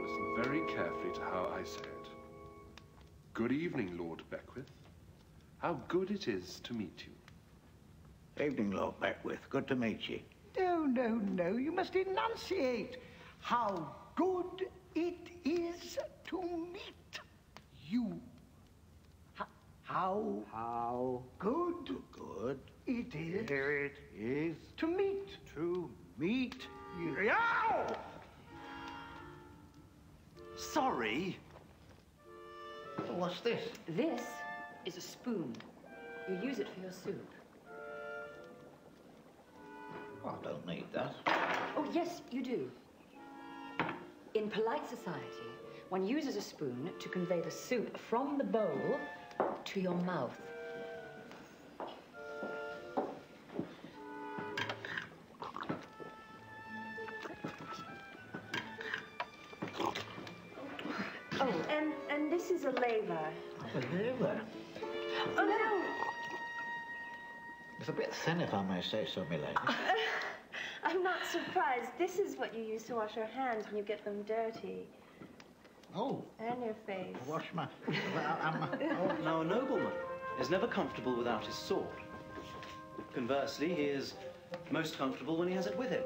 Listen very carefully to how I say it. Good evening, Lord Beckwith. How good it is to meet you. Evening, Lord Beckwith. Good to meet you. No, no, no. You must enunciate. How good it is to meet you. How good it is. Here it is. To meet. To meet you. Yow! Sorry. What's this? This is a spoon. You use it for your soup. I don't need that. Oh, yes, you do. In polite society, one uses a spoon to convey the soup from the bowl to your mouth. Oh, and this is a laver. A laver? Oh, no! It's a bit thin, if I may say so, my lady. I'm not surprised. This is what you use to wash your hands when you get them dirty. Oh. And your face. Wash my... Now, a nobleman is never comfortable without his sword. Conversely, he is most comfortable when he has it with him.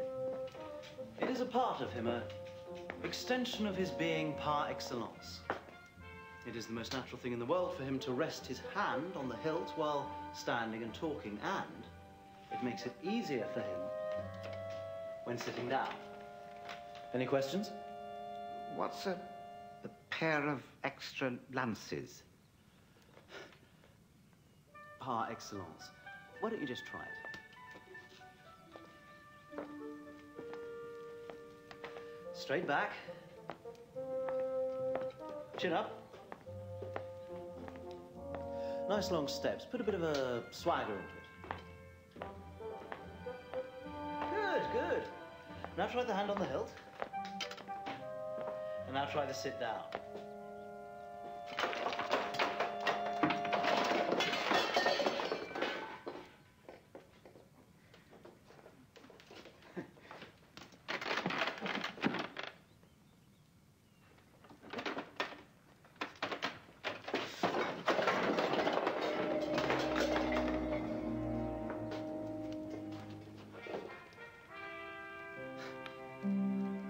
It is a part of him, an extension of his being par excellence. It is the most natural thing in the world for him to rest his hand on the hilt while standing and talking, and it makes it easier for him when sitting down. Any questions? What's a pair of extra lances? Par excellence. Why don't you just try it? Straight back. Chin up. Nice long steps. Put a bit of a swagger into it. Good, good. Now try the hand on the hilt. And now try the sit down.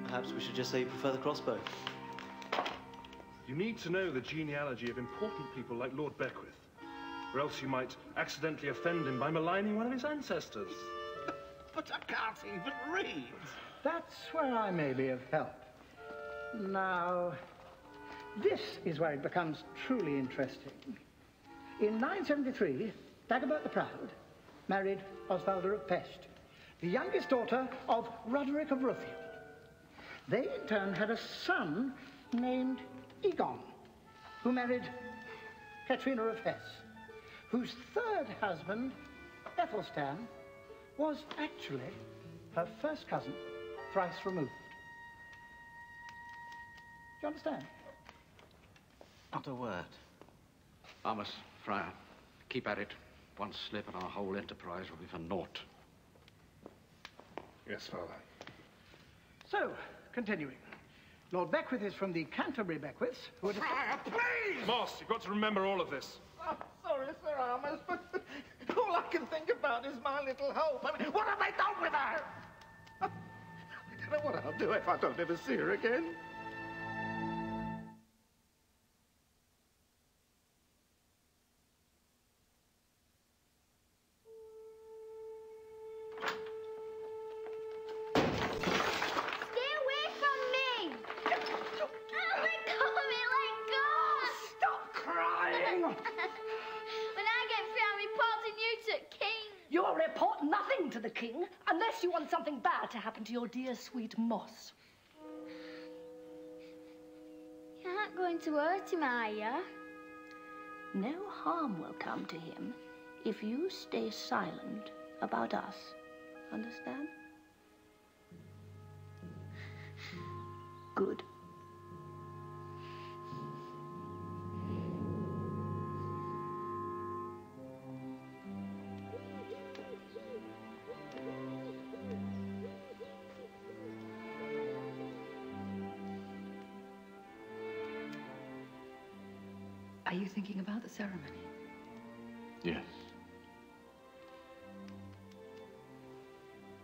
Perhaps we should just say you prefer the crossbow. You need to know the genealogy of important people like Lord Beckwith, or else you might accidentally offend him by maligning one of his ancestors. But I can't even read. That's where I may be of help. Now, this is where it becomes truly interesting. In 973, Dagobert the Proud married Oswalda of Pest, the youngest daughter of Roderick of Ruffield. They, in turn, had a son named Egon, who married Katrina of Hesse, whose third husband, Ethelstan, was actually her first cousin, thrice removed. Do you understand? Not a word. Thomas, Friar, keep at it. One slip and our whole enterprise will be for naught. Yes, Father. So, continuing. Lord Beckwith is from the Canterbury Beckwiths, who are... Friar, please! Moss, you've got to remember all of this. Oh, sorry, Sir Armas, but all I can think about is my little hope. I mean, what have I done with her? I don't know what I'll do if I don't ever see her again. You'll report nothing to the king unless you want something bad to happen to your dear sweet Moss. You aren't going to hurt him, are you? No harm will come to him if you stay silent about us. Understand? Good. Are you thinking about the ceremony? Yes.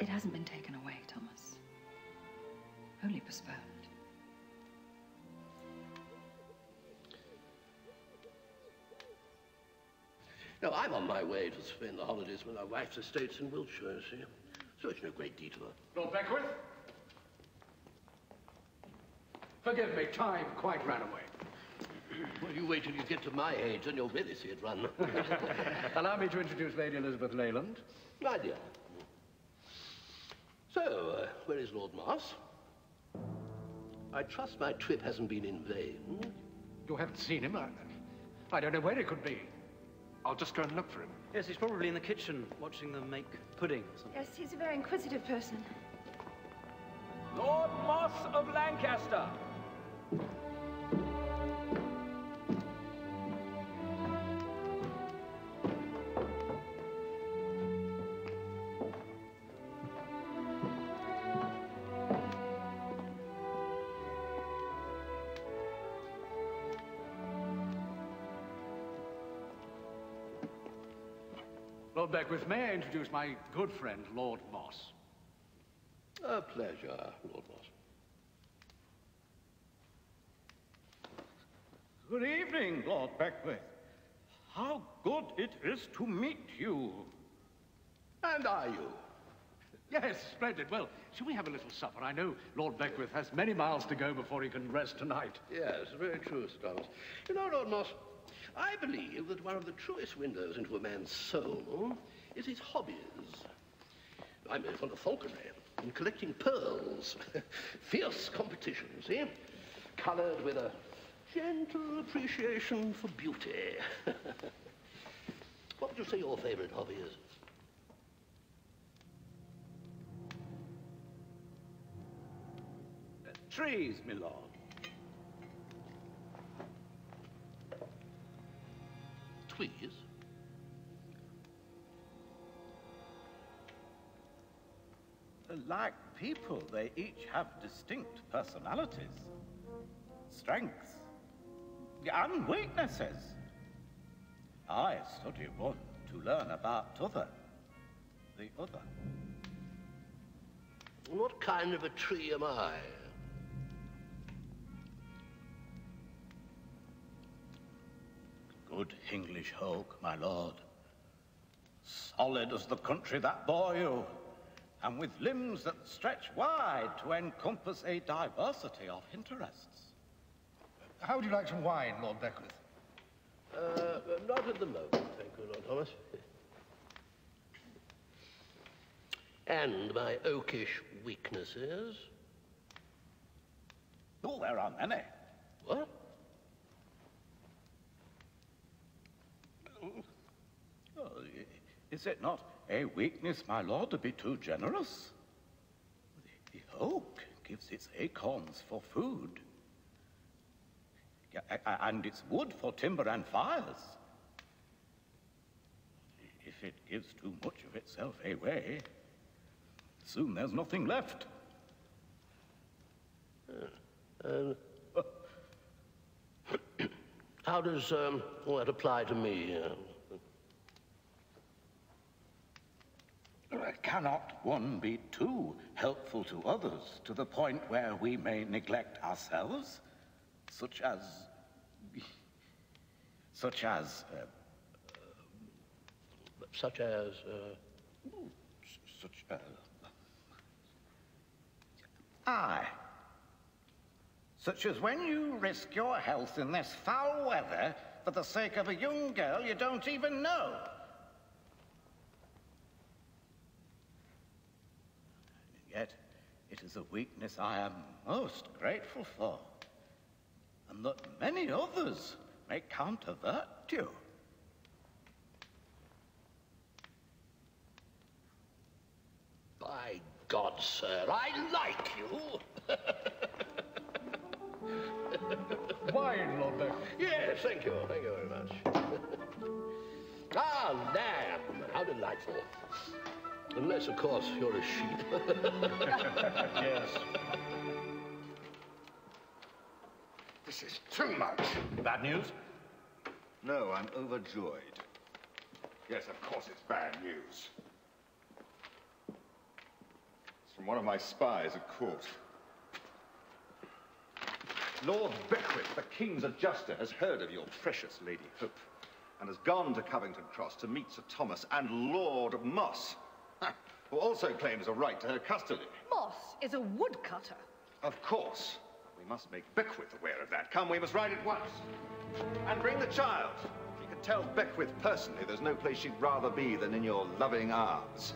It hasn't been taken away, Thomas. Only postponed. No, I'm on my way to spend the holidays with my wife's estates in Wiltshire, you see. So it's no great detour. Lord Beckwith? Forgive me, time quite ran away. Well, you wait till you get to my age and you'll really see it run. Allow me to introduce Lady Elizabeth Leyland. My dear. So, where is Lord Moss? I trust my trip hasn't been in vain. You haven't seen him? I don't know where he could be. I'll just go and look for him. Yes, he's probably in the kitchen watching them make pudding or something. Yes, he's a very inquisitive person. Lord Moss of Lancaster. Lord Beckwith, may I introduce my good friend, Lord Moss? A pleasure, Lord Moss. Good evening, Lord Beckwith. How good it is to meet you. And are you? Yes, splendid. Well, shall we have a little supper? I know Lord Beckwith has many miles to go before he can rest tonight. Yes, very true, Sir Thomas. You know, Lord Moss, I believe that one of the truest windows into a man's soul is his hobbies. I'm very fond of falconry and collecting pearls. Fierce competition, see? Coloured with a gentle appreciation for beauty. What would you say your favourite hobby is? Trees, my lord. Trees? Like people, they each have distinct personalities, strengths, and weaknesses. I study one to learn about the other. What kind of a tree am I? Good English oak, my lord. Solid as the country that bore you, and with limbs that stretch wide to encompass a diversity of interests. How would you like some wine, Lord Beckwith? Not at the moment, thank you, Lord Thomas. And my oakish weaknesses? Oh, there are many. What? Oh, is it not a weakness, my lord, to be too generous? The oak gives its acorns for food, and its wood for timber and fires. If it gives too much of itself away, soon there's nothing left. How does all that apply to me? Cannot one be too helpful to others to the point where we may neglect ourselves? Such as... Aye. Such as when you risk your health in this foul weather for the sake of a young girl you don't even know. Yet, it is a weakness I am most grateful for, and that many others may controvert you. By God, sir, I like you. Wine, Lord Beckwith. Yes, thank you very much. Ah, lamb, how delightful. Unless, of course, you're a sheep. Yes. This is too much. Bad news? No, I'm overjoyed. Yes, of course it's bad news. It's from one of my spies at court. Lord Beckwith, the King's adjuster, has heard of your precious Lady Hope and has gone to Covington Cross to meet Sir Thomas and Lord Moss, who also claims a right to her custody. Moss is a woodcutter. Of course. We must make Beckwith aware of that. Come, we must ride at once. And bring the child. You can tell Beckwith personally there's no place she'd rather be than in your loving arms.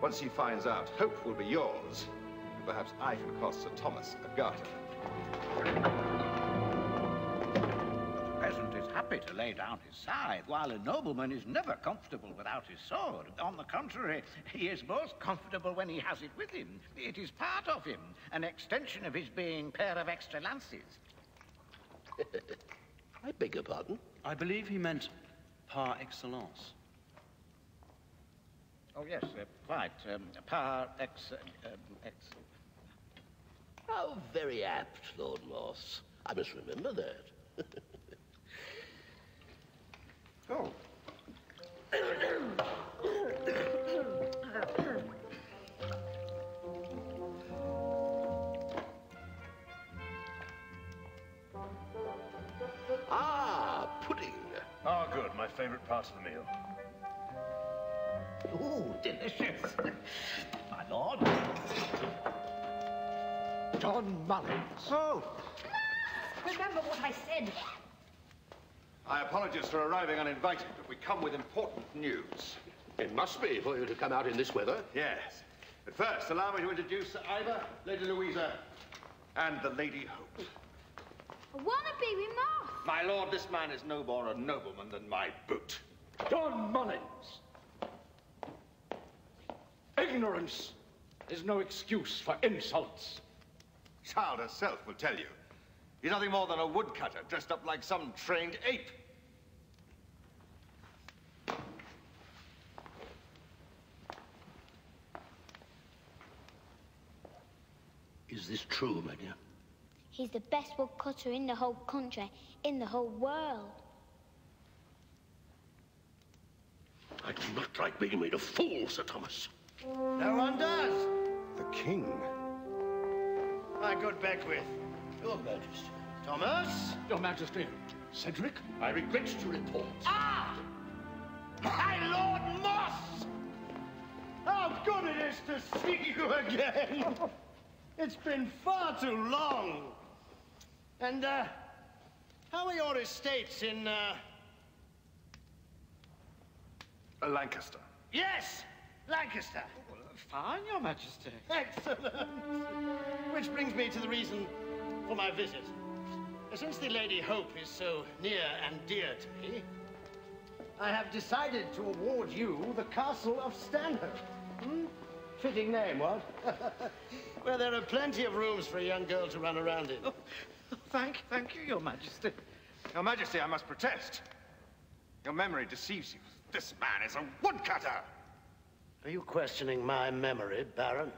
Once he finds out, Hope will be yours. And perhaps I can cost Sir Thomas a garter. The peasant is happy to lay down his scythe, while a nobleman is never comfortable without his sword. On the contrary, he is most comfortable when he has it with him. It is part of him, an extension of his being pair of extra lances. I beg your pardon? I believe he meant par excellence. Oh, yes, quite. Par ex... How very apt, Lord Moss. I must remember that. Oh. Ah, pudding. Ah, good. My favorite part of the meal. Ooh, delicious. My lord. John Mullins. Oh. Remember what I said. I apologize for arriving uninvited, but we come with important news. It must be for you to come out in this weather. Yes. But first, allow me to introduce Sir Ivor, Lady Louisa, and the Lady Hope. I want to be with Moss. My lord, this man is no more a nobleman than my boot. John Mullins. Ignorance is no excuse for insults. Child herself will tell you. He's nothing more than a woodcutter dressed up like some trained ape. Is this true, my dear? He's the best woodcutter in the whole country, in the whole world. I do not like being made a fool, Sir Thomas. No one does. The king. My good Beckwith. Your Majesty. Thomas? Your Majesty. Cedric? I regret to report. Ah! My Lord Moss! How good it is to see you again! It's been far too long. And, how are your estates in, Lancaster. Yes, Lancaster. Fine, Your Majesty. Excellent. Which brings me to the reason for my visit. Since the Lady Hope is so near and dear to me, I have decided to award you the Castle of Stanhope. Fitting name, what? Where there are plenty of rooms for a young girl to run around in. Oh, thank you, Your Majesty. Your Majesty, I must protest. Your memory deceives you. This man is a woodcutter. Are you questioning my memory, Baron?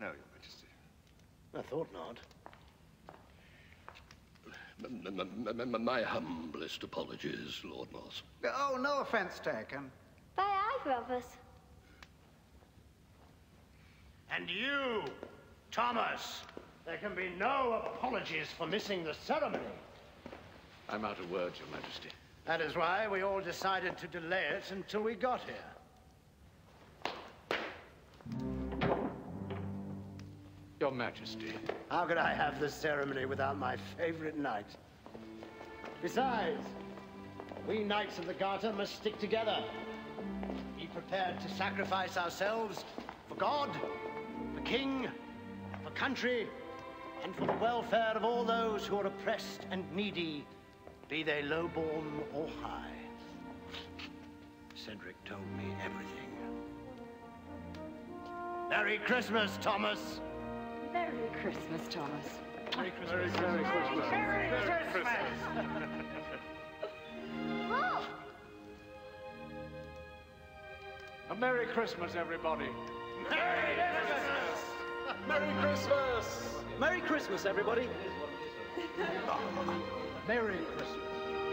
No, Your Majesty. I thought not. My humblest apologies, Lord Moss. Oh, no offense taken. By either of us. And you, Thomas, there can be no apologies for missing the ceremony. I'm out of words, Your Majesty. That is why we all decided to delay it until we got here. Your Majesty. How could I have the ceremony without my favorite knight? Besides, we Knights of the Garter must stick together. Be prepared to sacrifice ourselves for God, for king, for country, and for the welfare of all those who are oppressed and needy, be they low-born or high. Cedric told me everything. Merry Christmas, Thomas! Merry Christmas, Thomas. Merry Christmas. Merry Christmas. Merry Christmas! Look! A Merry Christmas, everybody. Merry Christmas! Merry Christmas! Merry Christmas, everybody. Merry Christmas.